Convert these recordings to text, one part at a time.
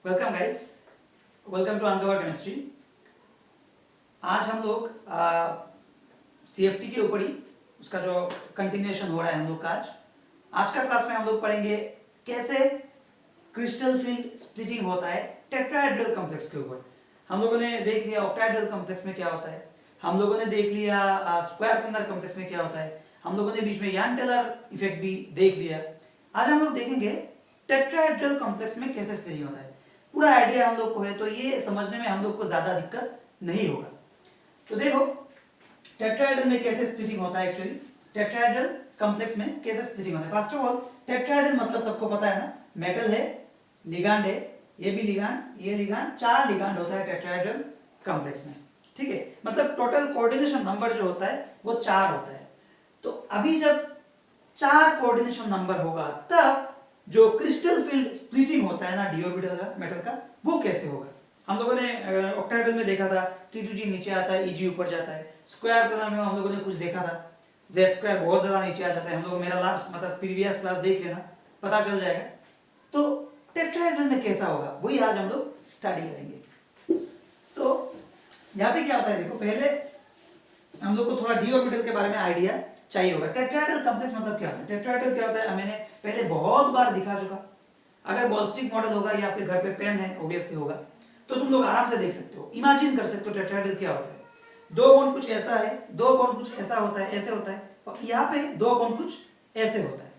Welcome guys, welcome to uncover chemistry. आज हम लोग सीएफटी के ऊपर ही उसका जो कंटिन्यूएशन हो रहा है हम लोग का आज का क्लास में हम लोग पढ़ेंगे कैसे क्रिस्टल फील्ड स्प्लिटिंग होता है टेट्राहेड्रल कॉम्प्लेक्स के ऊपर। हम लोगों ने देख लिया ऑक्टाहेड्रल कॉम्प्लेक्स में क्या होता है, हम लोगों ने देख लिया स्क्वायर कॉर्नर कॉम्प्लेक्स में क्या होता है, हम लोगों ने बीच में यान टेलर इफेक्ट भी देख लिया। आज हम लोग देखेंगे टेट्राहेड्रल कॉम्प्लेक्स में कैसे स्प्लिटिंग होता है। पूरा आइडिया हम लोग को है तो ये समझने में हम लोग को ज्यादा दिक्कत नहीं होगा। तो देखो टेट्राहेड्रल में कैसे स्प्लिटिंग होता है, एक्चुअली टेट्राहेड्रल कॉम्प्लेक्स में कैसे स्प्लिटिंग होता है। फर्स्ट ऑफ ऑल टेट्राहेड्रल मतलब सबको पता है ना, मेटल है, लिगांड है, ये भी लिगांड, ये लिगांड, 4 लिगांड होता है टेट्राहेड्रल कॉम्प्लेक्स में। ठीक है, मतलब टोटल कोऑर्डिनेशन नंबर जो होता है वो 4 होता है। तो अभी जब 4 कोऑर्डिनेशन नंबर होगा तब जो क्रिस्टल फील्ड स्प्लिटिंग होता है ना डी ऑर्बिटल का मेटल का, वो कैसे होगा। हम लोगों ने ऑक्टाहेड्रल में देखा था T2G नीचे आता है, EG ऊपर जाता है। स्क्वायर कॉर्नर में हम लोगों ने कुछ देखा था, Z² बहुत ज्यादा नीचे आ जाता है। हम लोग मेरा लास्ट मतलब प्रीवियस क्लास देख लेना, पता चल जाएगा। तो टेट्राहेड्रल में कैसा होगा वही आज हम लोग स्टडी करेंगे। तो यहाँ पे क्या होता है, देखो पहले हम लोग को थोड़ा डी ऑर्बिटल के बारे में आइडिया चाहिए होगा। टेट्राहेड्रल कॉम्प्लेक्स मतलब क्या होता है। टेट्राहेड्रल क्या होता है मैंने पहले बहुत बार दिखा चुका। अगर बॉलस्टिक मॉडल होगा या फिर घर पे पेन है ऑब्वियसली होगा, तो तुम लोग आराम से देख सकते हो, इमेजिन कर सकते हो टेट्राहेड्रल क्या होता है। 2 कोण कुछ ऐसा है, 2 कोण कुछ ऐसा होता है, ऐसे होता है, और यहाँ पे 2 कोण कुछ ऐसे होता है।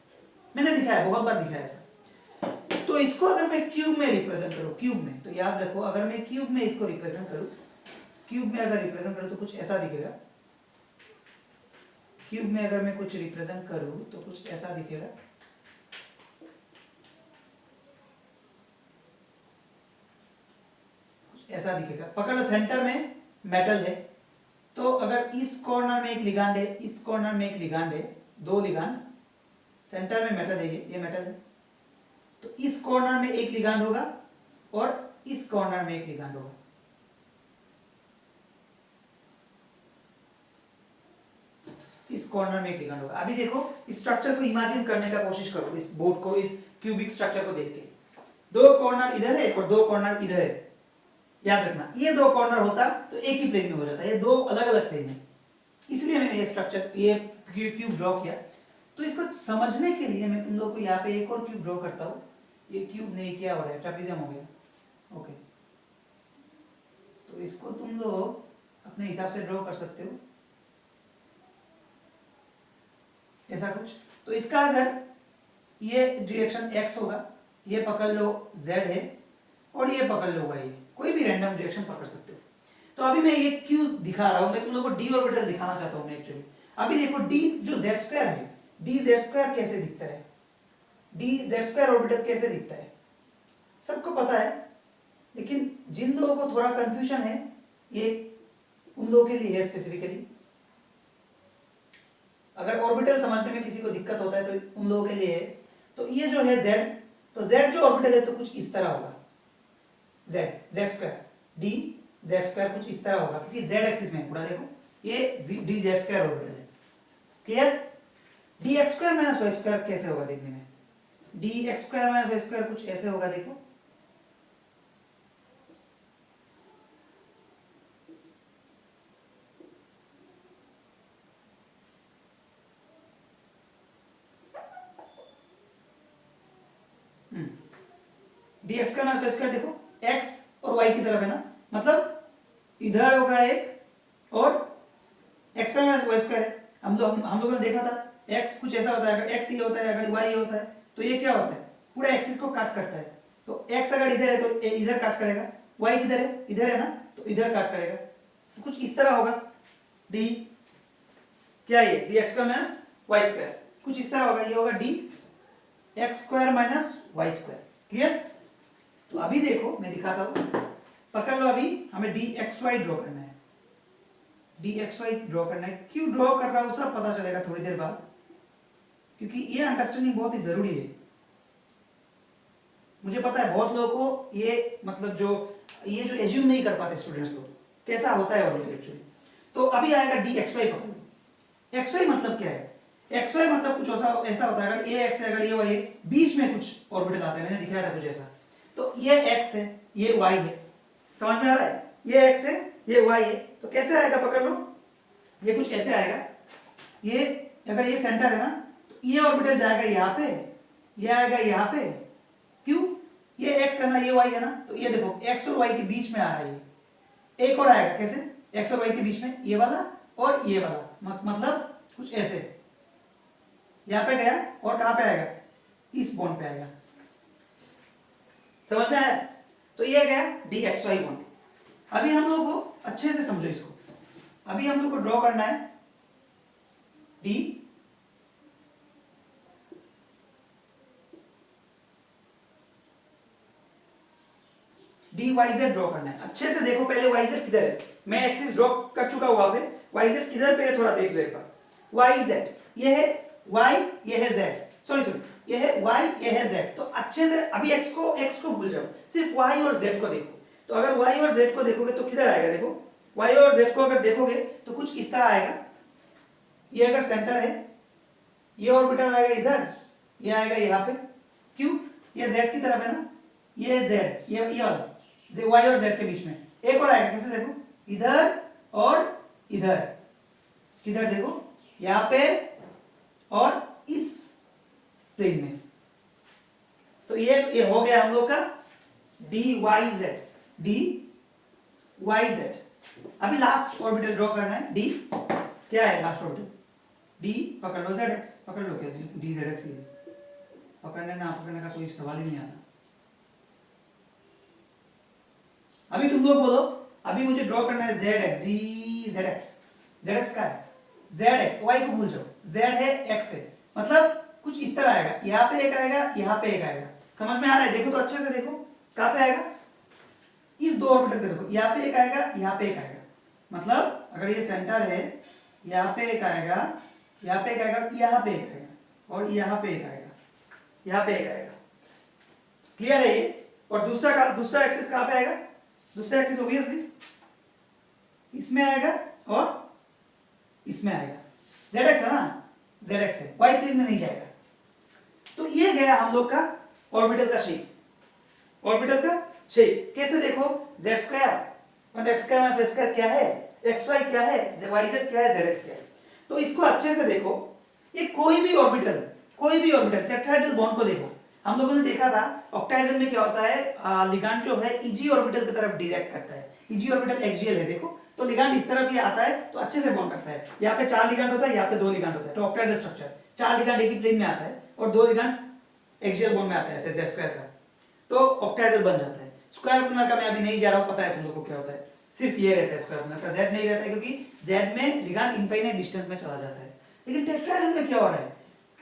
मैंने दिखाया, बहुत बार दिखाया ऐसा। तो इसको अगर मैं क्यूब में रिप्रेजेंट करूं, क्यूब में, तो याद रखो अगर मैं क्यूब में इसको रिप्रेजेंट करूं, क्यूब में अगर रिप्रेजेंट करूं तो कुछ ऐसा दिखेगा। क्यूब में अगर मैं कुछ रिप्रेजेंट करूं तो कुछ ऐसा दिखेगा। ऐसा दिखेगा। पकड़ लो, सेंटर में मेटल है, तो अगर इस कॉर्नर में एक लिगांड है, इस कॉर्नर में एक लिगांड है, 2 लिगांड, सेंटर में मेटल है, ये मेटल है, तो इस कॉर्नर में एक लिगांड होगा और इस कॉर्नर में एक लिगांड होगा। इस कॉर्नर में एक लिगांड होगा। अभी देखो इस स्ट्रक्चर को इमेजिन करने का कोशिश करो, इस बोर्ड को, इस क्यूबिक स्ट्रक्चर को देख के। 2 कॉर्नर इधर है और 2 कॉर्नर इधर है। याद रखना ये 2 कॉर्नर होता तो एक ही प्लेन में हो जाता, ये 2 अलग अलग प्लेन है, इसलिए मैंने ये स्ट्रक्चर, ये क्यूब ड्रॉ किया। तो इसको समझने के लिए मैं तुम लोग को यहाँ पे एक और क्यूब ड्रॉ करता हूँ। ये क्यूब नहीं, क्या हो रहा है, ट्रेपेजियम हो गया। ओके, तो इसको तुम लोग अपने हिसाब से ड्रॉ कर सकते हो, ऐसा कुछ। तो इसका अगर ये डायरेक्शन x होगा, ये पकड़ लो z है, और ये पकड़ लो y है, कोई भी रैंडम डायरेक्शन पकड़ सकते हो। तो अभी मैं ये क्यों दिखा रहा हूं, मैं तुम लोगों को डी ऑर्बिटल दिखाना चाहता हूं मैं एक्चुअली। अभी देखो d जो z² है, dz² कैसे दिखता है, dz² ऑर्बिटल कैसे दिखता है, सबको पता है। लेकिन जिन लोगों को थोड़ा कंफ्यूजन है, ये उन लोगों के लिए है स्पेसिफिकली। अगर ऑर्बिटल समझने में किसी को दिक्कत होता है तो उन लोगों के लिए है। तो ये जो है z, तो z जो ऑर्बिटल है तो कुछ इस तरह होगा, z² d z² कुछ इस तरह होगा, क्योंकि z एक्सिस में पूरा देखो ये dz² ऑर्बिटल है। क्लियर। dx² - y² कैसे होगा देखने में, dx² - y² कुछ ऐसे होगा, देखो dx² - y² देखो x और y की तरफ है ना, मतलब इधर होगा एक और x² - y² है। हम लोगों ने देखा था x कुछ ऐसा होता है, अगर x ये होता है, अगर y ये होता है, तो ये क्या होता है, पूरा एक्सिस को काट करता है। तो x अगर इधर है तो इधर काट करेगा, y किधर है, इधर है ना, तो इधर काट करेगा। तो कुछ इस तरह होगा d, क्या ये dx² - y², कुछ इस तरह होगा, ये होगा dx² - y²। क्लियर। तो अभी देखो मैं दिखाता हूं, पकड़ लो, अभी हमें dxy ड्रॉ करना है, dxy ड्रॉ करना है। क्यों ड्रॉ कर रहा हूं सब पता चलेगा थोड़ी देर बाद, क्योंकि ये अंडरस्टैंडिंग बहुत ही जरूरी है। मुझे पता है बहुत लोगों को ये मतलब जो ये जो एज्यूम नहीं कर पाते स्टूडेंट्स लोग कैसा होता है ऑर्बिटल एक्चुअली। तो अभी आएगा dxy पकड़ो। xy मतलब क्या है, xy मतलब कुछ ऐसा होता है, अगर ये x है, अगर ये y है, बीच में कुछ ऑर्बिटल आता है, मैंने दिखाया था कुछ ऐसा। तो ये x है, ये y है, समझ में आ रहा है? ये x है, ये y है, तो कैसे आएगा पकड़ लो, ये कुछ ऐसे आएगा, ये अगर ये सेंटर है ना तो ये ऑर्बिटल जाएगा यहाँ पे, ये आएगा यहाँ पे, क्यों? ये x है ना, ये y है ना, तो ये देखो x और y के बीच में आ रहा है, ये एक और आएगा, कैसे? x और y के बीच में ये वाला और ये वाला, मतलब कुछ ऐसे यहाँ पे गया और कहाँ पे आएगा? इस बॉन्ड पे आएगा, समझ में आया? तो ये गया dxy बॉन्ड। अभी हम लोग को अच्छे से समझो इसको, अभी हम लोग को ड्रॉ करना है dyz ड्रॉ करना है। अच्छे से देखो पहले yz किधर है, मैं एक्सिस ड्रॉ कर चुका हूं वहां पे, yz किधर पे है थोड़ा देख लो एक बार। yz ये है y, ये है z, सॉरी ये है y, ये है z। तो अच्छे से अभी x को भूल जाओ, सिर्फ y और z को देखो। तो अगर y और z को देखोगे तो किधर आएगा? देखो y और z को अगर देखोगे तो कुछ इस तरह आएगा, ये अगर सेंटर है, ये ऑर्बिटल आएगा इधर, ये आएगा यहाँ पे, क्यों? ये z की तरफ है ना, ये z, ये वाला y और z के बीच में एक और आएगा, कैसे? देखो इधर और इधर, किधर? देखो यहाँ पे और इस प्लेन में। तो ये हो गया हम लोग का dyz, dyz। अभी लास्ट ऑर्बिटल ड्रॉ करना है, d क्या है लास्ट ऑर्बिटल? d पकड़ लो, zx पकड़ लो, क्या dzx ही है, पकड़ने ना पकड़ने का कोई सवाल ही नहीं आता। अभी तुम लोग बोलो, अभी मुझे ड्रॉ करना है zx, dzx, zx का है zx, y को भूल जाओ, z है x है, मतलब कुछ इस तरह आएगा, यहाँ पे एक आएगा, यहाँ पे एक आएगा, समझ में आ रहा है? देखो तो अच्छे से देखो, कहाँ पे आएगा? इस दो ऑर्बिटल पे देखो, यहाँ पे एक आएगा, यहाँ पे एक आएगा, मतलब अगर ये सेंटर है, यहाँ पे एक आएगा, यहाँ पे एक आएगा, यहाँ पे एक आएगा और यहाँ पे एक आएगा, यहाँ पे एक आएगा। क्लियर है ये? और दूसरा एक्सिस कहाँ पे आएगा? दूसरा एक्सिस ऑब्वियसली इसमें आएगा और इसमें आएगा, zx है ना, zx है, y प्लेन में नहीं जाएगा। तो ये गया हम लोग का ऑर्बिटल का शेप। ऑर्बिटल का शेप कैसे? देखो z स्क्वायर और x square minus y square क्या है, xy क्या है, yz क्या है, zx क्या है। तो इसको अच्छे से देखो, ये कोई भी ऑर्बिटल टेट्राहेड्रल बॉन्ड को देखो, हम लोगों ने देखा था ऑक्टाहेड्रल में क्या होता है, लिगांड जो है ईजी ऑर्बिटल की तरफ डायरेक्ट करता है, ईजी ऑर्बिटल एक्सियल है, देखो तो लिगांड इस तरफ ही आता है तो अच्छे से बॉन्ड करता है। यहाँ पे 4 लिगांड होता है, यहाँ पे 2 लिगांड होता है, तो ऑक्टाहेड्रल स्ट्रक्चर, 4 लिगांड एक ही प्लेन में आता है और 2 लिगांड एक्सियल बॉन्ड में आता है, ऐसे z स्क्वायर का, तो ऑक्टाहेड्रल बन जाता है। स्क्वायर ऑर्बिटल का मैं अभी नहीं जा रहा हूँ, पता है तुम लोगों को क्या होता है, सिर्फ ये रहता है स्क्वायर ऑर्बिटल का, z नहीं रहता है क्योंकि z में लिगांड इनफाइनाइट डिस्टेंस में चला जाता है। लेकिन टेट्राहेड्रल में क्या हो रहा है?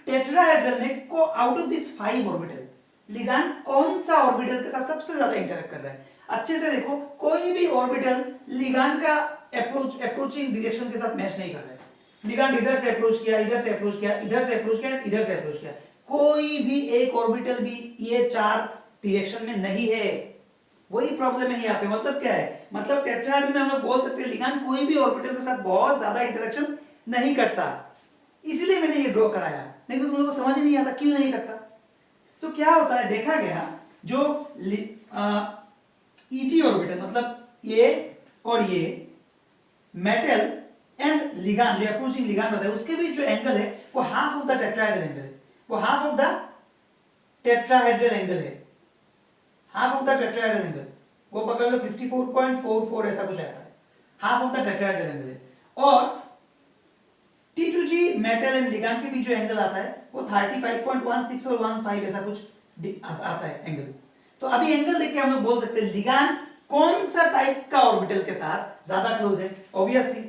टेट्राहेड्रल में को out of this 5 orbital ligand कौन सा ऑर्बिटल के साथ सबसे ज्यादा इंटरेक्ट कर रहा है? अच्छे से देखो, कोई भी ऑर्बिटल लिगांड का अप्रोचिंग डायरेक्शन के साथ मैच नहीं कर रहा है। लिगांड इधर से अप्रोच किया, इधर से अप्रोच किया, इधर से अप्रोच किया, इधर से अप्रोच किया, कोई भी एक ऑर्बिटल भी ये 4 डायरेक्शन में नहीं है। वही प्रॉब्लम है यहाँ पे। मतलब क्या है? मतलब टेट्राहेड्रल में हम लोग बोल सकते हैं लिगांड कोई भी ऑर्बिटल के साथ बहुत ज्यादा इंटरेक्शन नहीं करता, इसलिए मैंने ये ड्रॉ कराया, नहीं तो तुम लोगों को समझ नहीं आता क्यों नहीं करता। तो क्या होता है, देखा गया जो ईजी ऑर्बिटल मतलब ये और ये मेटल एंड लिगांड, जो अप्रोचिंग लिगांड होता है उसके बीच जो एंगल है वो half of the tetrahedral angle है, वो half of the tetrahedral angle है, half of the tetrahedral angle, वो पकड़ लो 54.44 ऐसा कुछ आता है, half of the tetrahedral angle है। और T2G मेटल एंड लिगांड के बीच जो एंगल आता है वो 35.16 और 15 ऐसा कुछ आता है एंगल। तो अभी एंगल देख के हम लोग बोल सकते हैं लिगांड कौन सा टाइप का ऑर्बिटल के साथ ज्यादा क्लोज है। ऑब्वियसली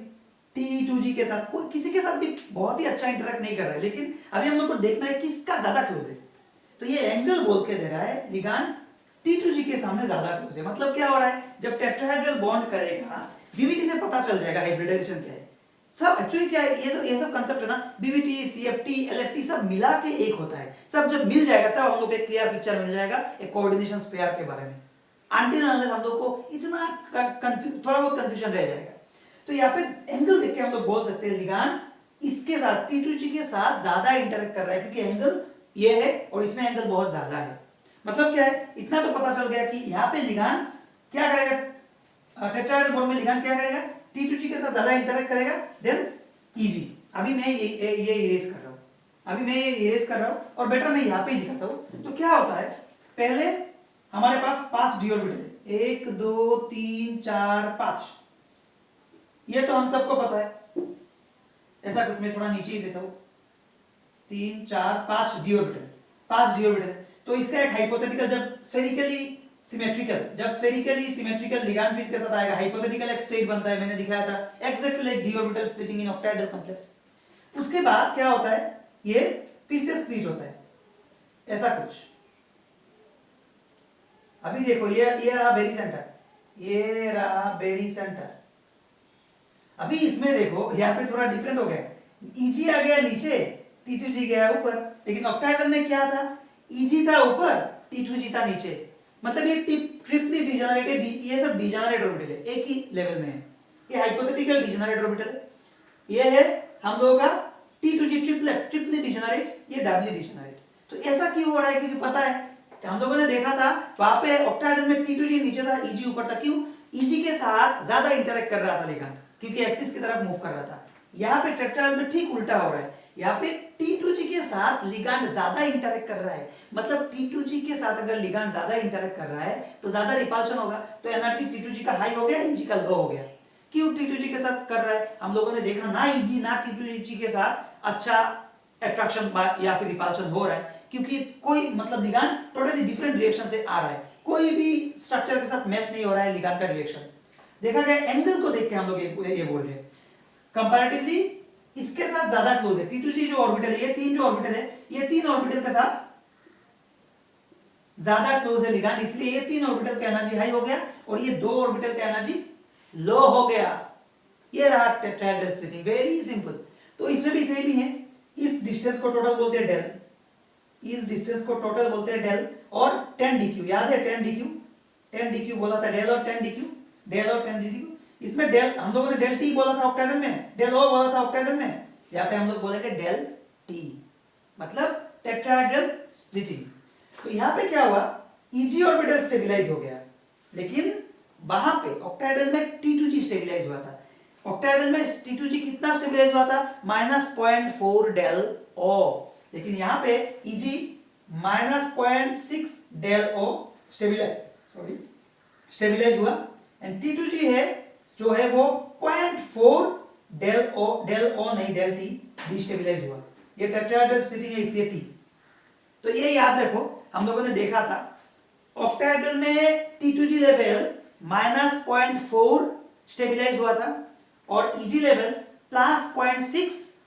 T2G के साथ, कोई किसी के साथ भी बहुत ही अच्छा इंटरेक्ट नहीं कर रहा है, लेकिन अभी हम लोग को देखना है किसका ज्यादा क्लोज है। तो ये एंगल बोल के दे रहा है लिगांड T2G के सामने ज्यादा क्लोज है। मतलब क्या हो रहा है, जब टेट्राहेड्रल बॉन्ड करेगा बीवीटी से पता चल जाएगा हाइब्रिडाइजेशन क्या है। सब एक्चुअली क्या है, ये सब कांसेप्ट है ना, बीवीटी, सीएफटी, एलएफटी सब मिला के एक होता है। सब जब मिल जाएगा तब हम लोग को एक क्लियर पिक्चर मिल जाएगा एक कोऑर्डिनेशन पेयर के बारे में। अनटिल अनलेस हम लोग को इतना थोड़ा बहुत कंफ्यूजन रह जाएगा। तो यहाँ पे एंगल देख के हम लोग बोल सकते हैं लिगांड इसके साथ T2G के साथ ज्यादा इंटरेक्ट कर रहा है, क्योंकि एंगल ये है और इसमें एंगल बहुत ज्यादा है। मतलब क्या है, इतना तो पता चल गया कि यहाँ पे लिगांड क्या करेगा, टेट्राहेड्रल बॉन्ड में लिगांड क्या करेगा, T2G के साथ ज्यादा इंटरेक्ट करेगा देन EG। अभी मैं ये इरेज कर रहा हूँ, और बेटर मैं यहाँ पे ही दिखाता हूँ। तो क्या होता है, पहले हमारे पास 5 डी ऑर्बिटल है, 1 2 3 4 5, ये तो हम सबको पता है। ऐसा कुछ मैं थोड़ा नीचे ही देता हूँ, 3 4 5 डी ऑर्बिटल। तो इसका एक हाइपोथेटिकल, जब स्फेरिकली सिमेट्रिकल लिगांड फील्ड के साथ आएगा, हाइपोथेटिकल एक स्टेट बनता है, मैंने दिखाया था exactly like D orbital splitting in octahedral complex. उसके बाद क्या होता है, ये फिर से स्प्लिट होता है, ऐसा कुछ। अभी देखो ये रहा बेरी सेंटर, अभी इसमें देखो यहाँ पे थोड़ा डिफरेंट हो गया, EG आ गया नीचे, T2G गया ऊपर, लेकिन ऑक्टाहेड्रल में क्या था, EG था ऊपर, T2G था नीचे। मतलब ये ट्रिपली डिजेनरेटेड, ये सब डिजेनरेट ऑर्बिटल है, एक ही लेवल में है। ये हाइपोथेटिकल डिजेनरेट ऑर्बिटल है, ये है हम लोगों का T2G ट्रिपली डिजेनरेट, ये डबली डिजेनरेट। तो ऐसा क्यों हो रहा है, क्योंकि पता है हम लोगों ने देखा था वहां पे ऑक्टाहेड्रल में T2G नीचे था, EG ऊपर था। क्यों, EG के साथ ज्यादा इंटरेक्ट कर रहा था लिगांड, क्योंकि एक्सिस की तरफ मूव कर रहा था। यहाँ पे टेट्राहेड्रल में ठीक उल्टा हो रहा है, यहाँ पे T2G के साथ लिगांड ज्यादा इंटरेक्ट कर रहा है। मतलब T2G के साथ अगर लिगांड ज्यादा इंटरेक्ट कर रहा है तो ज्यादा रिपल्शन होगा, तो एनर्जी T2G का हाई हो गया, EG का लो हो गया। क्यों T2G के साथ कर रहा है, हम लोगों ने देखा ना EG ना T2G के साथ अच्छा अट्रैक्शन या फिर रिपल्शन हो रहा है, क्योंकि कोई मतलब लिगांड टोटली डिफरेंट डायरेक्शन से आ रहा है, कोई भी स्ट्रक्चर के साथ मैच नहीं हो रहा है लिगांड का डायरेक्शन। देखा गया एंगल को देख के हम लोग ये बोल रहे हैं, कंपैरेटिवली इसके साथ ज्यादा क्लोज है T2G जो ऑर्बिटल है, ये तीन जो ऑर्बिटल है, ये तीन ऑर्बिटल के साथ ज्यादा क्लोज है लिगांड, इसलिए ये तीन ऑर्बिटल का एनर्जी हाई हो गया और ये दो ऑर्बिटल का एनर्जी लो हो गया। ये रहा टेट्राहेड्रल स्प्लिटिंग, वेरी सिंपल। तो इसमें भी सेम ही है, इस डिस्टेंस को टोटल बोलते हैं डेल, इस डिस्टेंस को टोटल बोलते हैं डेल, और 10 dq, याद है 10 dq बोला था, डेल और 10 dq। इसमें डेल हम लोगों ने डेल टी बोला था ऑक्टाहेड्रल में, डेल ओ बोला था ऑक्टाहेड्रल में, यहाँ पे हम लोग बोलेंगे डेल टी, मतलब टेट्राहेड्रल स्प्लिटिंग। तो यहाँ पे क्या हुआ, EG ऑर्बिटल स्टेबलाइज हो गया, लेकिन वहां पे ऑक्टाहेड्रल में T2G स्टेबलाइज हुआ था। ऑक्टाहेड्रल में T2G कितना स्टेबलाइज हुआ था, -0.4 डेल ओ, लेकिन यहाँ पे EG -0.6 डेल ओ स्टेबलाइज हुआ, एंड T2G है जो है वो 0.4 डेल ओ नहीं डेल टी डिस्टेबलाइज हुआ। ये टेट्राहेड्रल स्प्लिटिंग है इसलिए टी। तो ये याद रखो, हम लोगों ने देखा था ऑक्टाहेड्रल में T2G लेवल -0.4 स्टेबलाइज हुआ था और EG लेवल +0.6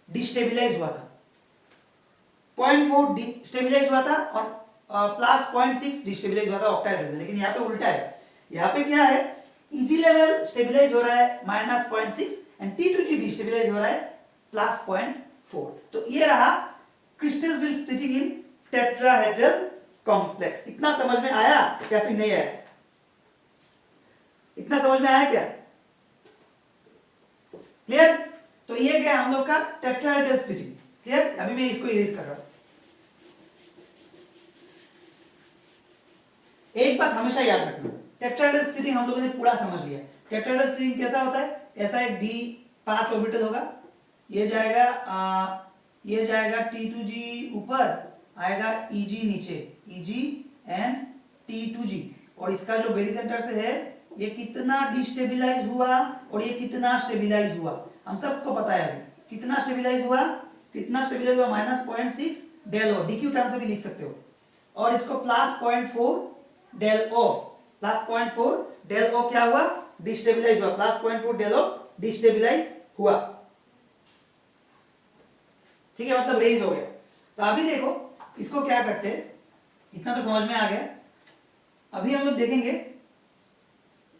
डिस्टेबलाइज हुआ था। 0.4 स्टेबलाइज हुआ था और +0.6 डिस्टेबलाइज हुआ था ऑक्टाहेड्रल में, लेकिन यहाँ पे उल्टा है। यहाँ पे क्या है, EG लेवल स्टेबलाइज हो रहा है -0.6 एंड T2G डिस्टेबलाइज हो रहा है +0.4। तो ये रहा क्रिस्टल फील्ड स्प्लिटिंग इन टेट्राहेड्रल कॉम्प्लेक्स। इतना समझ में आया क्या फिर नहीं आया, इतना समझ में आया क्या, क्लियर? तो ये क्या हम लोग का टेट्राहेड्रल स्प्लिटिंग, क्लियर? अभी मैं इसको इरेज कर रहा हूं। एक बात हमेशा याद रखना, टेट्राहेड्रल स्प्लिटिंग हम लोगों ने पूरा समझ लिया। टेट्राहेड्रल स्प्लिटिंग कैसा होता है, ऐसा एक D5 ऑर्बिटल होगा, ये जाएगा T2G ऊपर, आएगा EG नीचे, EG एंड T2G, और इसका जो बेरी सेंटर से है ये कितना डिस्टेबलाइज हुआ और ये कितना स्टेबलाइज हुआ, हम सबको पता है कितना स्टेबलाइज हुआ -0.6 डेल ओ, DQ टर्म से भी लिख सकते हो, और इसको +0.4 डेल ओ, +0.4 डेल ओ क्या हुआ, डिस्टेबलाइज हुआ, +0.4 डेल ओ डिस्टेबलाइज हुआ, ठीक है, मतलब रेज हो गया। तो अभी देखो इसको क्या करते हैं, इतना तो समझ में आ गया। अभी हम लोग देखेंगे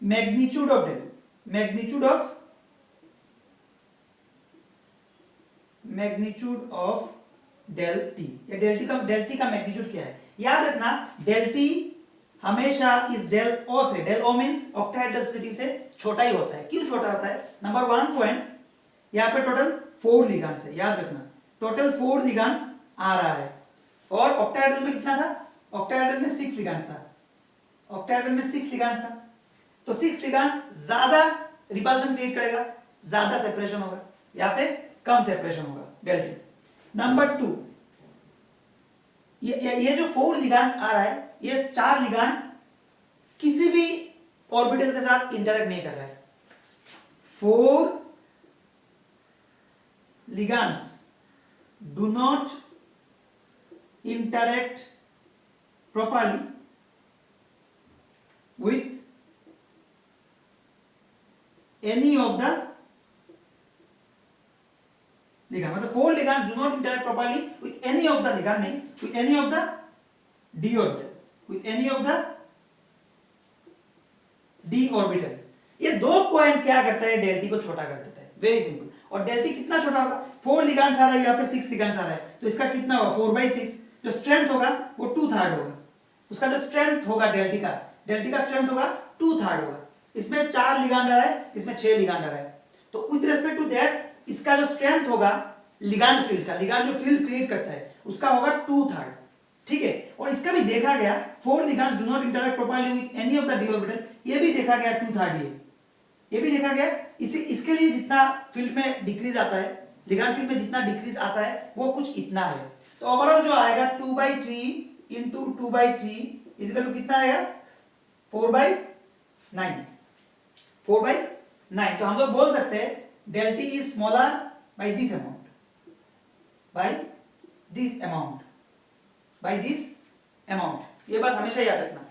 मैग्नीट्यूड ऑफ डेल टी, या डेल टी का मैग्नीट्यूड क्या है, याद रखना डेल टी हमेशा इस डेल ओ से, del o means octahedral splitting से छोटा ही होता है। क्यों छोटा होता है, नंबर 1 पॉइंट, यहाँ पे टोटल 4 लिगांड्स है, याद रखना टोटल 4 लिगांड्स आ रहा है, और ऑक्टाहेड्रल में कितना था ऑक्टाहेड्रल में 6 लिगैंड्स था, ऑक्टाहेड्रल में 6 लिगैंड्स था, तो 6 लिगैंड्स ज्यादा रिपल्शन क्रिएट करेगा, ज्यादा सेपरेशन होगा, यहाँ पे कम सेपरेशन होगा डेल्टी। नंबर 2, ये जो 4 लिगैंड्स आ रहा है, ये 4 लिगैंड किसी भी ऑर्बिटल के साथ इंटरेक्ट नहीं कर रहा है। 4 ligands do not interact properly with any of the ligand, मतलब 4 ligands do not interact properly with any of the ligand, नहीं, with any of the d orbital, with any of the d orbital। ये दो point क्या करता है, डेल्टी को छोटा कर देता है, वेरी सिंपल। और डेल्टी कितना छोटा होगा, 4 लिगैंड्स आ रहा है, यहाँ पे 6 लिगैंड्स आ रहा है, तो इसका कितना होगा 4/6, जो स्ट्रेंथ होगा वो 2/3 होगा, उसका जो स्ट्रेंथ होगा डेल्टी का स्ट्रेंथ होगा 2/3 होगा। इसमें 4 लिगैंड आ रहा है, इसमें 6 लिगैंड आ रहा है, तो विद रिस्पेक्ट टू दैट इसका जो स्ट्रेंथ होगा लिगैंड फील्ड का, लिगैंड जो फील्ड क्रिएट करता है उसका होगा 2/3, ठीक है। और इसका भी देखा गया 4 ligands do not interact properly with any of the d orbital, ये भी देखा गया 2/3 ये भी देखा गया। इसके लिए जितना फील्ड में डिक्रीज आता है, लिगैंड फील्ड में जितना डिक्रीज आता है वो कुछ इतना है, तो ओवरऑल जो आएगा 2/3 इंटू 2/3 इक्वल टू कितना आएगा 4/9, 4/9। तो हम लोग बोल सकते हैं delta t is smaller by this amount, by this amount, by this amount. ये बात हमेशा याद रखना,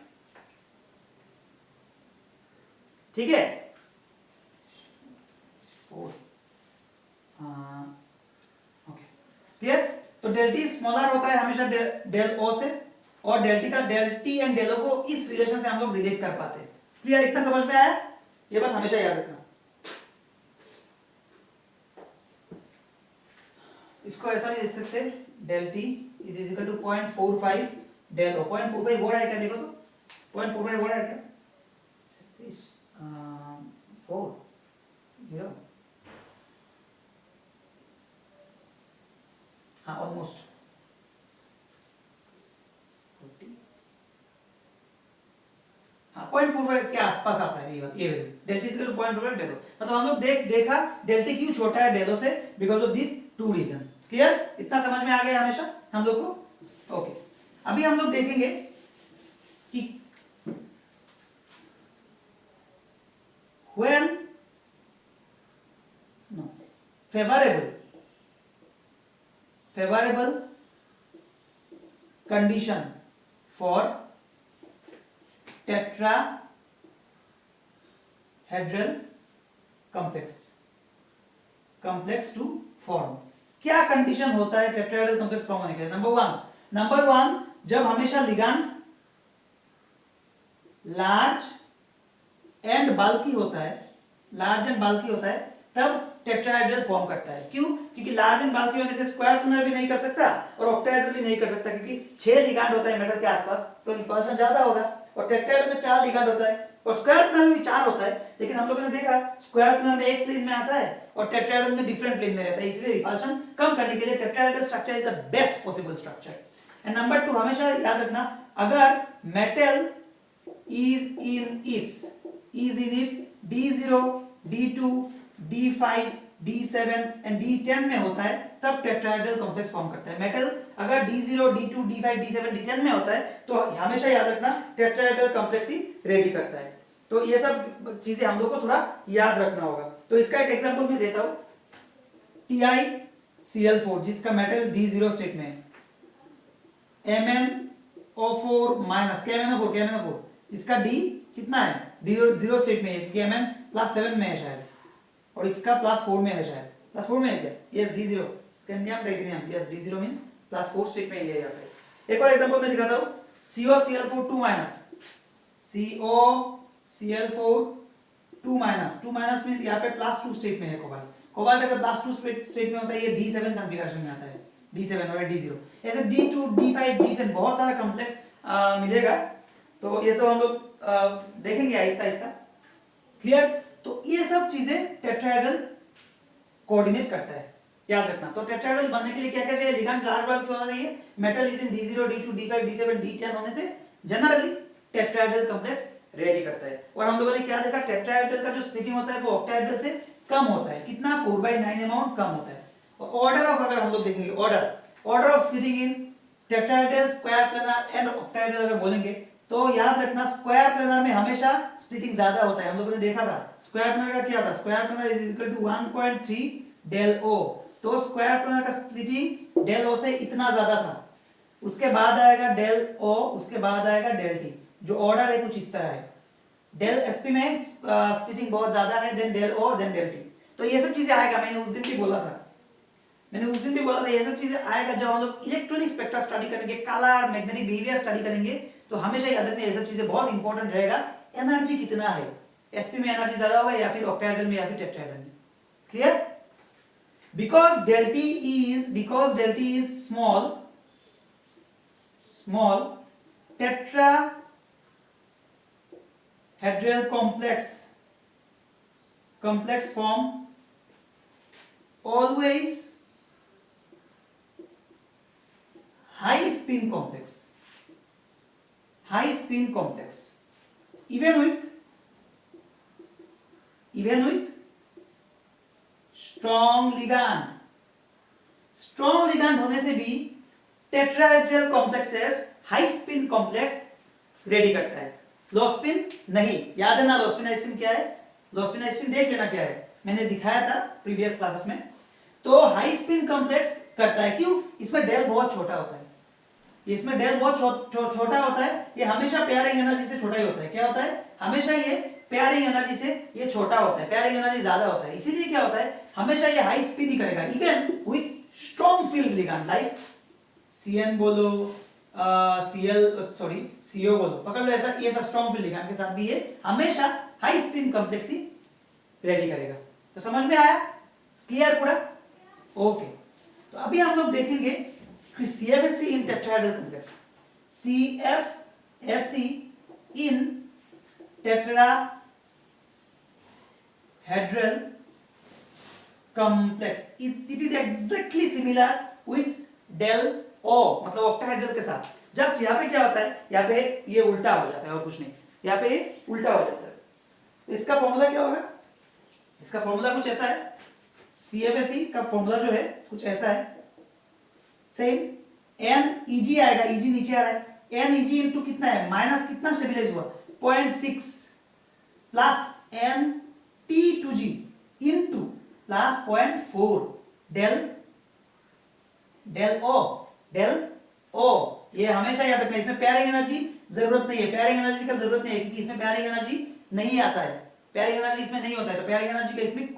ठीक है। Okay clear. तो डेल्टी स्मॉलर होता है हमेशा डेल ओ से, और डेल्टी एंड डेल ओ को इस रिलेशन से हम लोग रिलेट कर पाते हैं। क्लियर, इतना समझ में आया, ये बात हमेशा याद रखना। इसको ऐसा भी लिख सकते हैं, delta t is equal to 0.45 del O. 0.45 हो रहा है क्या, देखो तो 0.45 हो रहा है क्या, 4 0, हाँ ऑलमोस्ट 40, हाँ 0.45 के आसपास आता है ये डेल्टी से 0.45 डेलो। मतलब हम लोग देखा डेल्टी क्यों छोटा है डेलो से, because of this 2 reason. Clear, इतना समझ में आ गया हमेशा हम लोग को। ओके, अभी हम लोग देखेंगे कि when no favorable condition for tetrahedral complex to form। क्या कंडीशन होता है टेट्राहेड्रल कॉम्प्लेक्स फॉर्म होने के लिए? नंबर वन, जब हमेशा लिगैंड लार्ज एंड बाल्की होता है, तब टेट्राहेड्रल फॉर्म करता है। क्यों? क्योंकि लार्ज एंड बाल्की होने से स्क्वायर प्लनर भी नहीं कर सकता और ऑक्टाहेड्रल भी नहीं कर सकता, क्योंकि 6 लिगैंड होता है मेटल के आसपास, तो रिपल्शन ज्यादा होगा। और टेट्राहेड्रल में 4 लिगैंड होता है और स्क्वायर प्लनर में भी 4 होता है, लेकिन हम लोगों ने देखा स्क्वायर प्लनर में एक प्लेन में आता है और टेट्राहेड्रल में डिफरेंट प्लेन में रहता है, इसलिए रिपल्शन कम करने के लिए tetrahedral structure is the best possible structure. And number 2, हमेशा याद रखना, अगर metal is in its D0, D2, D5, D7 and D10 में होता है, तब टेट्राहेड्रल कॉम्प्लेक्स फॉर्म करता है। मेटल अगर D0, D2, D5, D7, D10 में होता है, तो हमेशा याद रखना टेट्राहेड्रल कॉम्प्लेक्स ही रेडी करता है। तो ये सब चीजें हम लोग को थोड़ा याद रखना होगा। तो इसका एक एग्जांपल मैं देता हूं, TiCl4 जिसका मेटल D0 स्टेट में है, MnO4 माइनस KMnO4 इसका D कितना है, D0 स्टेट में है, क्योंकि Mn +7 में है शायद, और इसका +4 में है शायद, +4 में है क्या, yes D0, scandium titanium, yes D0 means +4 state में है यहाँ पे। एक और एग्जांपल मैं दिखाता हूँ, COCl4 2 minus, COCl4 2 minus means यहाँ पे +2 स्टेट में है कोबाल्ट अगर +2 स्टेट में होता है ये D7 कॉन्फ़िगरेशन में आता है, D7 और D0। ऐसे D2, D5, D10 बहुत सारा कॉम्प्लेक्स मिलेगा, तो ये सब हम लोग देखेंगे आहिस्ता आहिस्ता। क्लियर, तो ये सब चीजें टेट्राहेड्रल कोऑर्डिनेट करता है। याद रखना। तो टेट्राहेड्रल बनने के लिए क्या क्या चाहिए, लिगैंड लार्ज वाला क्यों होना चाहिए, metal is in D0 D2 D5 D7 D10 होने से जनरली टेट्राहेड्रल कॉम्प्लेक्स रेडी करता है। और हम लोगों ने क्या देखा, टेट्राहेड्रल का जो स्प्लिटिंग होता है वो ऑक्टाहेड्रल से कम होता है, कितना 4/9 अमाउंट कम होता है। और ऑर्डर ऑफ, अगर हम लोग देखेंगे order of splitting in tetrahedral, square planar and octahedral अगर बोलेंगे तो याद रखना स्क्वायर प्लेनर में हमेशा स्प्लिटिंग ज्यादा होता है। हम लोगों ने देखा था स्क्वायर प्लेनर का क्या था, square planar is equal to 1.3 del o. तो स्क्वायर प्लेनर का स्प्लिटिंग डेल ओ से इतना ज्यादा था। उसके बाद आएगा डेल ओ, उसके बाद आएगा डेल टी। जो ऑर्डर है कुछ इस तरह है, डेल एसपी में स्प्लिटिंग बहुत ज्यादा है, then del o, then del t. तो ये सब चीजें आएगा, मैंने उस दिन भी बोला था ये सब चीजें आएगा जब हम लोग इलेक्ट्रॉनिक स्पेक्ट्रा स्टडी करेंगे, कलर मैग्नेटिक बिहेवियर स्टडी करेंगे। तो हमेशा याद रखना ये सब चीजें बहुत इंपॉर्टेंट रहेगा। एनर्जी कितना है, एसपी में एनर्जी ज्यादा होगा या फिर ऑक्टाहेड्रल में या फिर टेट्राहेड्रल में, clear. because del t is small tetrahedral complex form always high spin complex even with strong ligand होने से भी tetrahedral complexes high spin complex ready करता है, लो स्पिन नहीं। याद है ना लो स्पिन हाई स्पिन क्या है, लो स्पिन हाई स्पिन देख लेना क्या है, मैंने दिखाया था प्रीवियस क्लासेस में। तो हाई स्पिन कॉम्प्लेक्स करता है, क्यों, इसमें डेल बहुत छोटा होता है, इसमें डेल बहुत छोटा होता है, ये हमेशा पेयरिंग एनर्जी से छोटा ही होता है। क्या होता है, हमेशा ये पेयरिंग एनर्जी से ये छोटा होता है, पेयरिंग एनर्जी ज्यादा होता है, इसीलिए क्या होता है हमेशा ये हाई स्पिन ही करेगा, even with strong field ligand like CN बोलो, CO बोलो, पकड़ लो ऐसा, ये सब स्ट्रॉन्ग फील्ड लिगैंड के साथ भी ये हमेशा हाई स्पिन कॉम्प्लेक्स ही रेडी करेगा। तो समझ में आया, क्लियर पूरा, ओके। तो अभी हम लोग देखेंगे CFSE in tetrahedral complex, CFSE in tetrahedral complex, it is exactly similar with del O, मतलब octahedral के साथ। जस्ट यहाँ पे क्या होता है, यहाँ पे ये उल्टा हो जाता है और कुछ नहीं, यहाँ पे ये उल्टा हो जाता है। इसका फॉर्मूला क्या होगा, इसका फॉर्मूला कुछ ऐसा है, CFSE का फॉर्मूला जो है कुछ ऐसा है, सेम NEG आएगा, EG नीचे आ रहा है, NEG इंटू कितना है, माइनस कितना स्टेबिलाईज हुआ 0.6 plus NT2G into plus 0.4 del O। ये हमेशा याद रखना, इसमें पेयरिंग एनर्जी जरूरत नहीं है, पेयरिंग एनर्जी का जरूरत नहीं है क्योंकि इसमें पेयरिंग एनर्जी नहीं आता है, पेयरिंग एनर्जी इसमें नहीं होता है। तो पेयरिंग एनर्जी का इसमें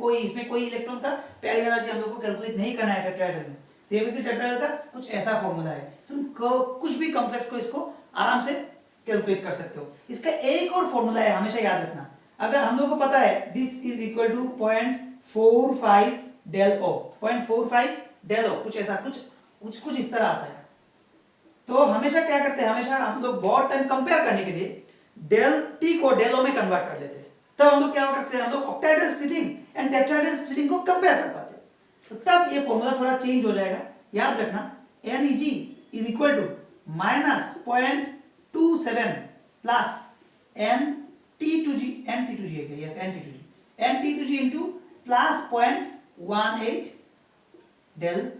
कोई इलेक्ट्रॉन का पेयरिंग एनर्जी हम लोग को कैलकुलेट नहीं करना है टेट्राहेड्रल में। CFSE टेट्राहेड्रल का कुछ ऐसा फॉर्मूला है, तुम कुछ भी कॉम्प्लेक्स को इसको आराम से कैलकुलेट कर सकते हो। इसका एक और फॉर्मूला है, हमेशा याद रखना, अगर हम लोग को पता है this is equal to 0.45 del O, 0.45 del O, कुछ ऐसा कुछ इस तरह आता है। तो हमेशा क्या करते हैं, हमेशा हम लोग बहुत टाइम कंपेयर करने के लिए डेल T को डेल O में कन्वर्ट कर लेते हैं। तब हम लोग क्या करते हैं, हम लोग octahedral splitting and tetrahedral splitting को कंपेयर कर पाते हैं। तो तब ये फॉर्मूला थोड़ा चेंज हो जाएगा, याद रखना NEG is equal to minus 0.27 plus NT2G into plus 0.18 del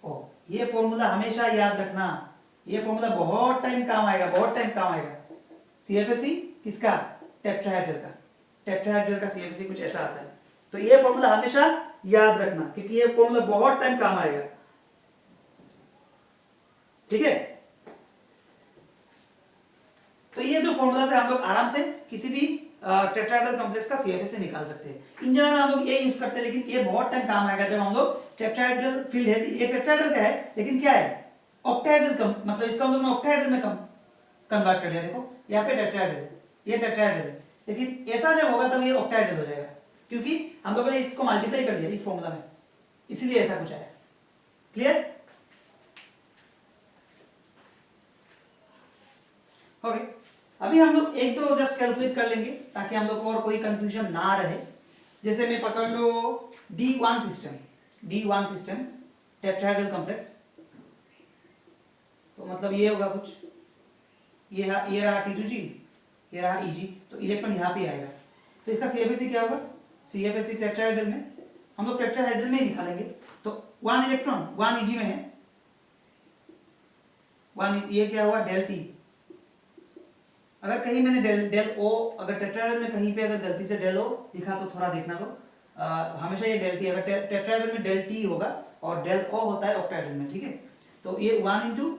O। ये फॉर्मूला हमेशा याद रखना, ये फॉर्मूला बहुत टाइम काम आएगा। CFSE किसका, टेट्राहेड्रल का CFSE कुछ ऐसा आता है। तो ये फॉर्मूला हमेशा याद रखना क्योंकि ये फॉर्मूला बहुत टाइम काम आएगा, ठीक है। तो ये जो फॉर्मूला से हम लोग आराम से किसी भी टेट्राहेड्रल कॉम्प्लेक्स का CFSE निकाल सकते हैं। इन जनरल हम लोग ये यूज करते हैं, लेकिन ये बहुत टाइम काम आएगा जब हम लोग टेट्राहेड्रल फील्ड है, ये टेट्राहेड्रल का है लेकिन क्या है ऑक्टाहेड्रल, मतलब इसका हम लोग ऑक्टाहेड्रल में कन्वर्ट कर लिया। देखो यहाँ पे टेट्राहेड्रल है, ये टेट्राहेड्रल है, लेकिन ऐसा जब होगा तब ये ऑक्टाहेड्रल हो जाएगा क्योंकि हम लोगों ने इसको मल्टीप्लाई कर दिया इस फॉर्मूला में, इसीलिए ऐसा कुछ आया, क्लियर। ओके, अभी हम लोग एक दो जस्ट कैलकुलेट कर लेंगे ताकि हम लोग को और कोई कंफ्यूजन ना रहे। जैसे मैं पकड़ लो D1 system, D1 system tetrahedral complex, तो मतलब ये होगा कुछ, ये रहा T2G, ये रहा Eg, तो इलेक्ट्रॉन यहाँ पे आएगा, तो इसका CFSE क्या होगा, CFSE टेट्राहेड्रल में हम लोग टेट्राहेड्रल में ही निकालेंगे, तो 1 इलेक्ट्रॉन 1 Eg में है, 1 ये क्या हुआ डेल T, अगर कहीं मैंने डेल O अगर टेट्राहेड्रल में कहीं पे अगर गलती से डेल O लिखा तो थोड़ा देखना दो, हमेशा ये डेल T, अगर टेट्राहेड्रल में डेल T होगा और डेल O होता है ऑक्टाहेड्रल में, ठीक है, तो ये 1 इंटू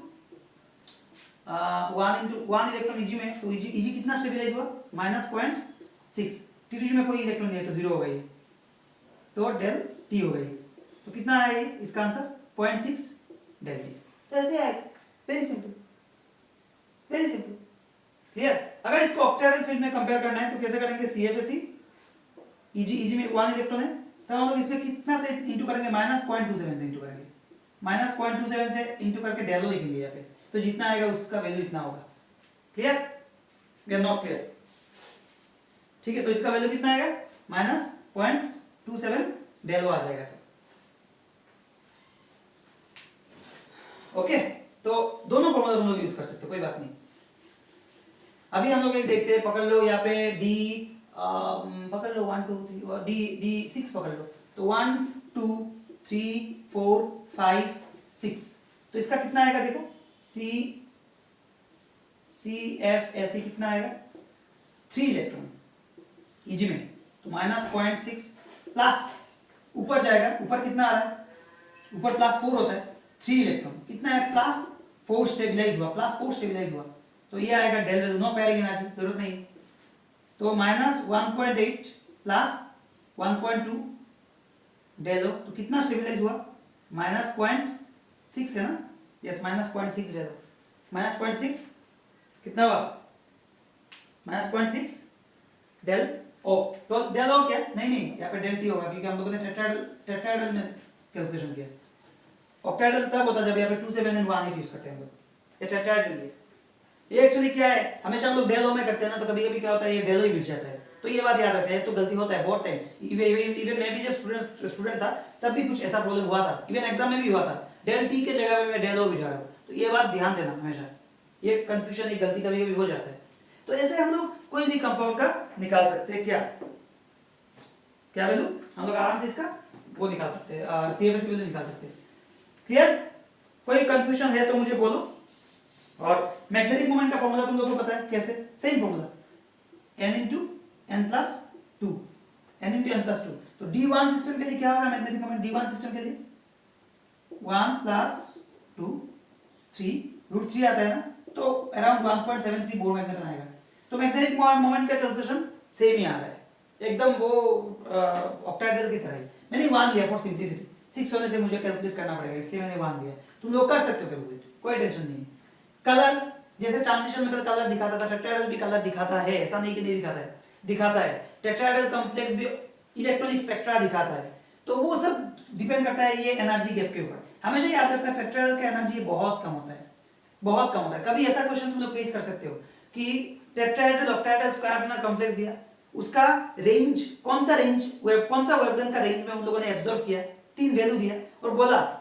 1 इलेक्ट्रॉन Eg में, तो Eg कितना स्टेबलाइज हुआ -0.6, T2G में कोई इलेक्ट्रॉन नहीं है तो 0 हो गई, तो डेल T हो गई, तो कितना आया इसका आंसर 0.6 डेल T, तो ऐसे आएगा, very simple, very simple, clear. अगर इसको ऑक्टाहेड्रल फील्ड में कंपेयर करना है तो कैसे करेंगे, CFSE Eg में 1 इलेक्ट्रॉन है, तो हम लोग इसमें कितना से इंटू करेंगे, -0.27 से इंटू करेंगे, -0.27 से इंटू करके डेल O लिखेंगे यहाँ पे, तो जितना आएगा उसका वैल्यू इतना होगा, clear, we are not clear, ठीक है, तो इसका वैल्यू कितना आएगा -0.27 डेल O आ जाएगा, ओके, तो दोनों फॉर्मूला तुम लोग यूज कर सकते हो, कोई बात नहीं। अभी हम लोग एक देखते हैं, पकड़ लो यहाँ पे डी पकड़ लो 1 2 3 और डी 6 पकड़ लो, तो 1 2 3 4 5 6, तो इसका कितना आएगा देखो, CFSE कितना आएगा 3 इलेक्ट्रॉन Eg में, तो -0.6 प्लस ऊपर जाएगा, ऊपर कितना आ रहा है, ऊपर +4 होता है, 3 इलेक्ट्रॉन कितना है +4 स्टेबलाइज हुआ, +4 स्टेबलाइज हुआ, तो ये आएगा del value, no pairing energy जरूरत नहीं, तो -1.8 प्लस 1.2 डेल O, तो कितना स्टेबलाइज हुआ -0.6 है ना, यस -0.6 डेल O, -0.6 कितना हुआ -0.6 डेल O, तो डेल O क्या नहीं यहाँ पे डेल T होगा, क्योंकि हम लोगों ने टेट्राहेड्रल में कैलकुलेशन किया, ऑक्टाहेड्रल तब होता जब यहाँ पे 2 7 1 8 यूज करते हैं हम लोग, ये टेट्राहेड्रल है, ये एक्चुअली क्या है, हमेशा हम लोग डेल O में करते हैं ना, तो कभी कभी क्या होता है ये डेल O ही मिट जाता है, तो ये बात याद रखते हैं, तो गलती होता है बहुत टाइम, इवन मैं भी जब स्टूडेंट था तब भी कुछ ऐसा प्रॉब्लम हुआ था, इवन एग्जाम में भी हुआ था, डेल T के जगह पे मैं डेल O बिठा रहा हूँ, तो ये बात ध्यान देना हमेशा, ये कंफ्यूजन एक गलती कभी कभी हो जाता है, तो ऐसे हम लोग कोई भी कंपाउंड का निकाल सकते हैं, क्या वैल्यू हम लोग आराम से इसका वो निकाल सकते हैं, CFSE वैल्यू निकाल सकते हैं, क्लियर, कोई कंफ्यूजन है तो मुझे बोलो। और मैग्नेटिक मोमेंट का फॉर्मूला तुम लोगों को पता है कैसे, same formula n × n + 2, n × n + 2, तो D1 सिस्टम के लिए क्या होगा मैग्नेटिक मोमेंट, D1 सिस्टम के लिए 1 + 2 3 √3 आता है ना, तो अराउंड 1.73 बोर मैग्नेटन आएगा, तो मैग्नेटिक मोमेंट का कैलकुलेशन सेम ही आ रहा है, एकदम वो ऑक्टाहेड्रल की तरह ही, मैंने 1 लिया फॉर सिंपलिसिटी, 6 होने से मुझे कैलकुलेट करना पड़ेगा इसलिए मैंने 1 लिया, तुम लोग कर सकते हो कैलकुलेट, कोई टेंशन नहीं है। कलर जैसे ट्रांजिशन में कलर दिखाता था, टेट्राहेड्रल भी कलर दिखाता है, ऐसा नहीं कि नहीं दिखाता है, टेट्राहेड्रल कॉम्प्लेक्स भी इलेक्ट्रॉनिक स्पेक्ट्रा दिखाता है, तो वो सब डिपेंड करता है ये एनर्जी गैप के ऊपर, हमेशा याद रखना टेट्राहेड्रल का एनर्जी बहुत कम होता है, बहुत कम होता है। कभी ऐसा क्वेश्चन तुम लोग फेस कर सकते हो कि tetrahedral octahedral square planar complex दिया, उसका रेंज कौन सा वेवलेंथ का रेंज में उन लोगों ने एब्जॉर्ब किया, 3 वैल्यू दिया और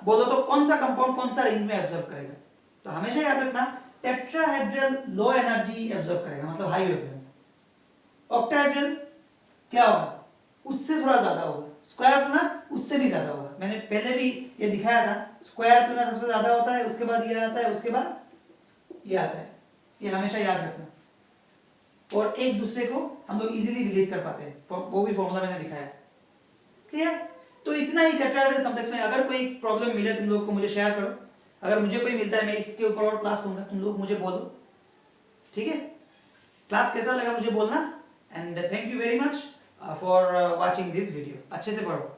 बोलो तो कौन सा कंपाउंड कौन सा रेंज में एब्जॉर्ब करेगा, तो हमेशा याद रखना टेट्राहेड्रल लो एनर्जी एब्जॉर्ब करेगा, मतलब हाई वेवलेंथ, ऑक्टाहेड्रल क्या होगा उससे थोड़ा ज्यादा होगा, स्क्वायर प्लानर उससे भी ज्यादा होगा, मैंने पहले भी ये दिखाया था, स्क्वायर प्लानर सबसे ज्यादा होता है, उसके बाद ये आता है, उसके बाद ये आता है, ये हमेशा याद रखना, और एक दूसरे को हम लोग इजीली रिलेट कर पाते हैं, वो भी फॉर्मूला मैंने दिखाया, क्लियर। तो इतना ही टेट्राहेड्रल कॉम्प्लेक्स में, अगर कोई प्रॉब्लम मिले तुम लोग को मुझे शेयर करो, अगर मुझे कोई मिलता है मैं इसके ऊपर और क्लास लूंगा, तुम लोग मुझे बोलो, ठीक है, क्लास कैसा लगा मुझे बोलना, and thank you very much for watching this video, अच्छे से पढ़ो।